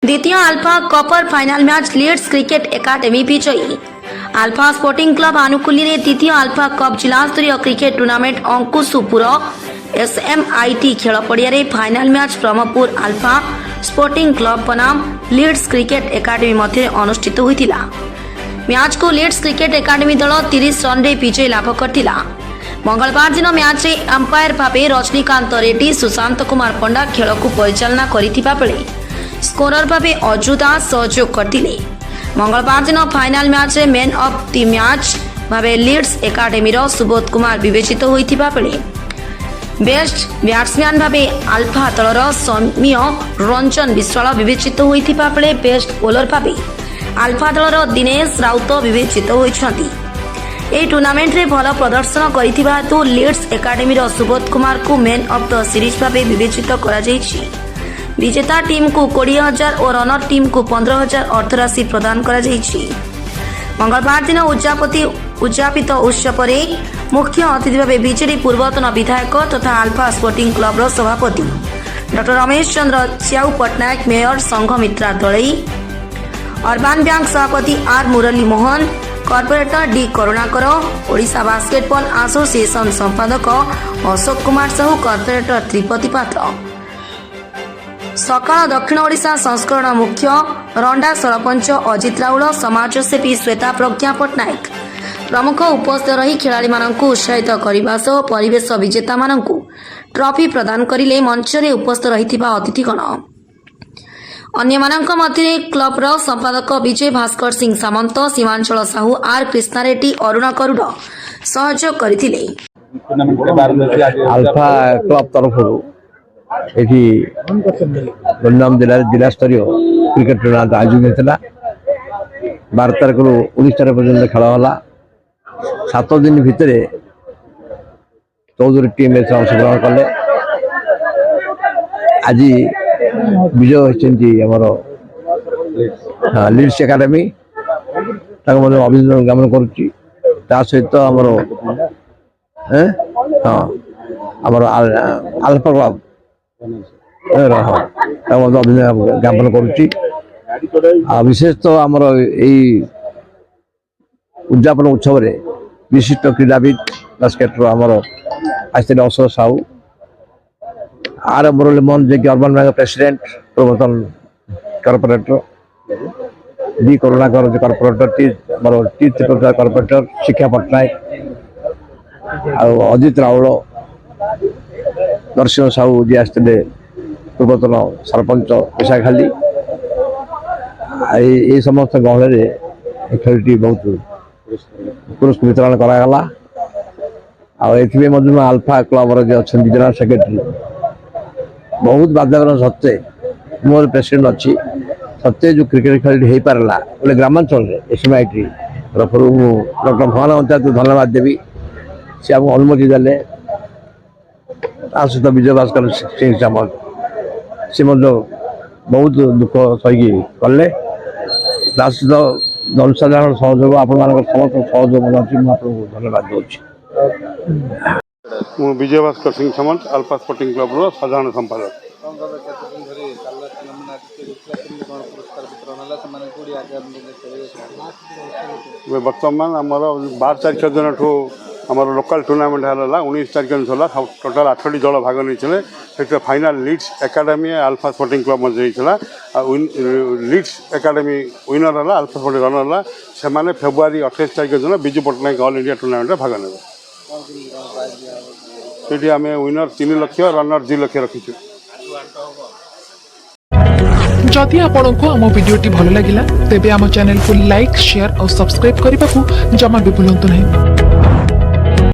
द्वितीय आल्फा कपर final match Leeds cricket academy विजयी। आल्फा स्पोर्टिंग क्लब आनुकूल्य रे द्वितीय आल्फा कप जिला स्तरीय क्रिकेट टूर्नामेंट अंकुशपुर एसएमआईटी खेल पड़िया रे final match Brahmapur Alpha sporting Club बनाम लीड्स क्रिकेट एकाडेमी मध्य अनुष्ठित होइतिला। मैच को लीड्स क्रिकेट एकाडेमी दल 30 रन रे विजय लाभ करथिला। मंगलवार दिन मैच रे अंपायर भावे रजनीकांत रेड्डी सुशांत कुमार पंडा खेल को परिचालना करिथिबा बेले स्कोरर भावे अजु दास सहयोग करथिले। मंगलवार दिन फाइनाल मैच रे man of the match Bhave Leeds academy रो सुबोध कुमार विवेचित होइथिबा बेले बेस्ट बैट्समैन भावे आल्फा दलर सौम्य रंजन विश्वाल विवेचित होइथिबा बेले बेस्ट बॉलर भावे आल्फा दलर दिनेश राउत विवेचित होइछंती। ए टूर्नामेंट रे भल प्रदर्शन करिथिबा हेतु लीड्स एकाडेमी रो सुबोध कुमार को मैन ऑफ द सीरीज भावे विवेचित करा जायछि। विजेता टीम को 20,000 और रनर टीम को 15,000 अर्थराशि प्रदान करा जायछि। मंगलवार दिन उद्यापित उत्सव रे मुख्य अतिथि भावे बीजेडी पूर्वतन विधायक तथा आल्फा स्पोर्टिंग क्लब रो सभापति doctor Ramesh Chandra Chyau Pattanayak, mayor Sanghamitra Dalai, urban bank सभापति R Murali Mohan, corporator D Karunakar, Odisha basketball association संपादक अशोक कुमार साहू, कॉर्पोरेटर त्रिपति पात्र, सकाळ दक्षिण ओडिशा संस्करण मुख्य रंडा सरपंच अजित राउल, समाजसेवी श्वेता प्रज्ञा पटनायक प्रमुख उपस्थित रही खिलाड़ी माननकु उत्साहित करने सह परिवेश विजेता माननकु ट्रॉफी प्रदान करिले। मंच रे उपस्थित रहिथिबा अतिथिगण अन्य माननक मध्य क्लब रो संपादक विजय भास्कर सिंह सामंत, सीमांचल साहू, आर कृष्णा रेड्डी, अरुण करुड़ सहयोग करथिले। आल्फा क्लब तरफ एठी गंजाम जिला स्तरीय क्रिकेट टूर्नामेंट आयोजन होता। 12 तारिख 19 तारिख पर्यटन खेल होला। 7 दिन भितर 14 टीम अंशग्रहण कले। आज विजय होती लीड्स एकाडेमी अभिनंदन ज्ञापन करुच्ची। सहित आल्फा क्लब अभिनंदन ज्ञापन करुच्ची। विशेष तो आमर उद्यापन उत्सव रे विशिष्ट क्रीड़ाविद बास्केटर आमर आसते अशोक साहू, आर मुरली मोहन जे अर्बन बैंक प्रेसिडेंट प्रवर्तन corporator, D Karunakar corporator, T corporator Shiksha Pattanayak, Ajit Raul, दर्शन साहू जी आसते पूर्वतन सरपंच पेशाखाली। ये समस्त गहल खेलटी बहुत पुरस्कार वितरण करागला। आल्फा क्लब जनरल सेक्रेटरी बहुत बाध्यकरण सत्वे मोर प्रेसिडेंट अच्छी सत्वे जो क्रिकेट खेल हो पारा बोले ग्रामांचल एसएमआईटी तरफ डॉक्टर भवन अंचायत धन्यवाद देवी। सी आम अनुमति देले। सहित विजय भास्कर सिंह सामंत सी बहुत दुख सही कले। सहित जनसाधारण सहयोग आप समस्त सहयोग अच्छी धन्यवाद दूसरी। विजय भास्कर सिंह सामंत आल्फा स्पोर्टिंग क्लब रो साधारण संपादक। बर्तमान आमर 12 तारिख दिन आमर लोकल टूर्नामेंट है 19 तारिख दिन था। टोटाल 8टी दल भाग नहीं से final Leeds academy Alpha sporting club मध्य होता। लीड्स एकाडेमी विनर है, आल्फा स्पोर्टिंग रनर है। से फेब्रुआरी 28 तारिख दिन Biju Pattanayak all India tournament भाग ने। ये आम विनर 3 लाख रनर 2 लाख रखीचु। जदि आपंक आम भिडी भल लगा तेब आम चैनल को लाइक, शेयर और सब्सक्राइब करने को जमा भी भूलु नहीं।